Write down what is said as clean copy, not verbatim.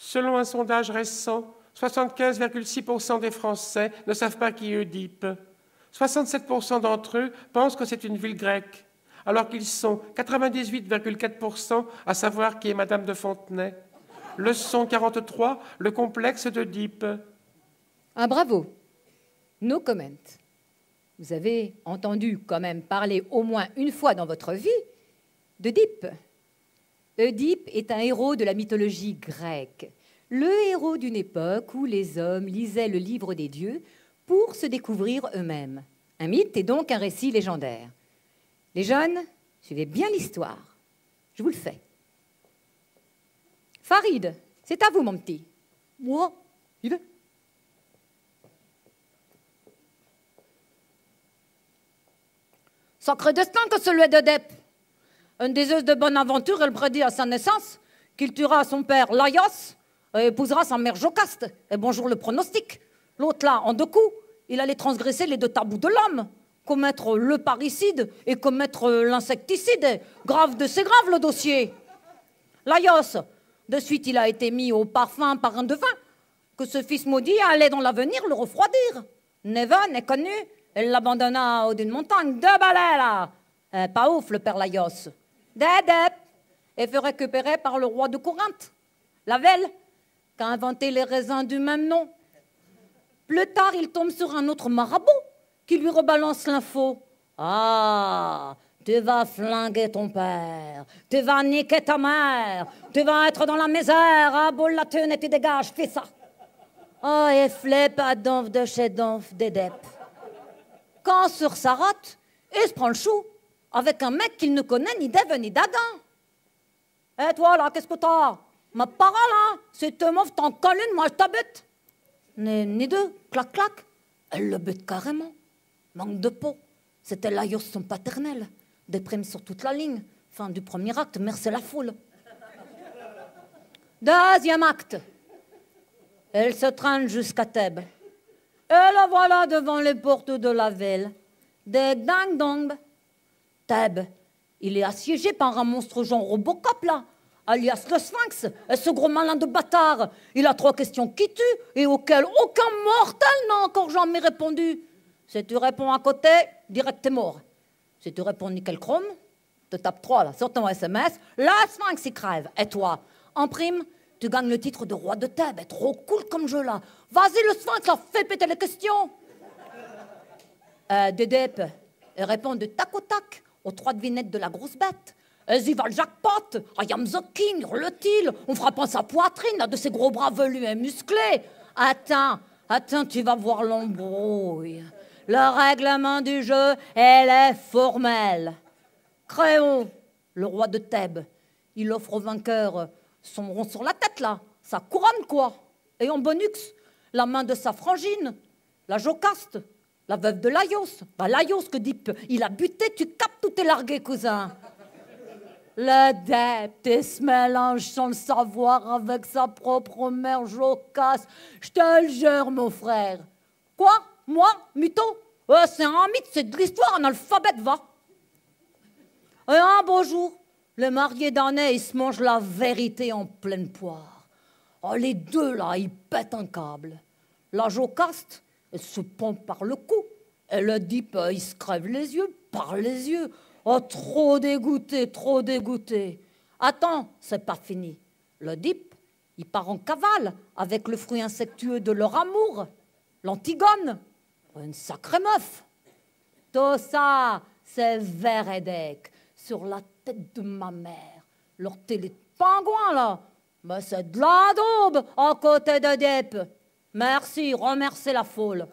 Selon un sondage récent, 75,6% des Français ne savent pas qui est Oedipe. 67% d'entre eux pensent que c'est une ville grecque, alors qu'ils sont 98,4% à savoir qui est Madame de Fontenay. Leçon 43, le complexe d'Oedipe. Ah, bravo. No comment. Vous avez entendu quand même parler au moins une fois dans votre vie d'Oedipe. Oedipe est un héros de la mythologie grecque, le héros d'une époque où les hommes lisaient le livre des dieux pour se découvrir eux-mêmes. Un mythe est donc un récit légendaire. Les jeunes, suivez bien l'histoire. Je vous le fais. Farid, c'est à vous, mon petit. Moi, il est. Sacré destin que celui d'Oedipe. Une déseuse de bonne aventure, elle prédit à sa naissance qu'il tuera son père Laios et épousera sa mère Jocaste. Et bonjour le pronostic. L'autre là, en 2 coups, il allait transgresser les 2 tabous de l'homme, commettre le parricide et commettre l'insecticide. Grave de c'est grave le dossier. Laios, de suite il a été mis au parfum par un devin, que ce fils maudit allait dans l'avenir le refroidir. Neven est connu, elle l'abandonna au d'une montagne, 2 balais là. Pas ouf le père Laios. D'Oedipe et fut récupéré par le roi de Corinthe, Lavelle, qui a inventé les raisins du même nom. Plus tard, il tombe sur un autre marabout qui lui rebalance l'info. Ah, tu vas flinguer ton père, tu vas niquer ta mère, tu vas être dans la misère, ah, boule la thune et tu dégages, fais ça. Oh, et flip à donf de chez donf d'Oedipe. Quand sur sa rotte, il se prend le chou avec un mec qu'il ne connaît ni d'Ève ni d'Adam. Et toi, là, qu'est-ce que t'as? Ma parole, hein, si tu m'offres t'en colles une, moi je t'habite. Ni 2, clac, clac. Elle le bute carrément. Manque de peau. C'était Laios son paternel. Déprime sur toute la ligne. Fin du premier acte, merci la foule. Deuxième acte. Elle se traîne jusqu'à Thèbes. Et la voilà devant les portes de la ville. Des ding-dong. Thèbes, il est assiégé par un monstre genre Robocop, là, alias le Sphinx, et ce gros malin de bâtard. Il a 3 questions qui tuent et auxquelles aucun mortel n'a encore jamais répondu. Si tu réponds à côté, direct t'es mort. Si tu réponds nickel chrome, te tape 3 là, sur ton SMS, le Sphinx il crève. Et toi, en prime, tu gagnes le titre de roi de Thèbes. Et trop cool comme jeu là. Vas-y le Sphinx, là, fais péter les questions. D'Oedipe, il répond de tac au tac aux 3 devinettes de la grosse bête. Y va le jackpot, I am the king, hurle-t-il, on frappe en sa poitrine, là, de ses gros bras velus et musclés. Attends, tu vas voir l'embrouille. Le règlement du jeu, elle est formelle. Créon, le roi de Thèbes, il offre au vainqueur son rond sur la tête, là, sa couronne, quoi. Et en bonus, la main de sa frangine, la Jocaste, la veuve de Laios. Bah, Laios, que dit, il a buté, tu captes, tout est largué, cousin. L'adepte, il se mélange sans le savoir avec sa propre mère Jocaste. Je te le jure, mon frère. Quoi? Moi? Mytho? C'est un mythe, c'est de l'histoire, un alphabet, va. Et un beau jour, le marié d'année, il se mange la vérité en pleine poire. Oh, les 2, là, ils pètent un câble. La Jocaste, elle se pompe par le cou. Et l'Oedipe, il se crève les yeux, par les yeux. Oh, trop dégoûté, trop dégoûté. Attends, c'est pas fini. L'Oedipe, il part en cavale avec le fruit insectueux de leur amour, l'Antigone. Une sacrée meuf. Tout ça, c'est Vérédec, sur la tête de ma mère. Leur télé de pingouin, là. Mais c'est de la daube à côté d'Oedipe. Merci, remerciez la foule.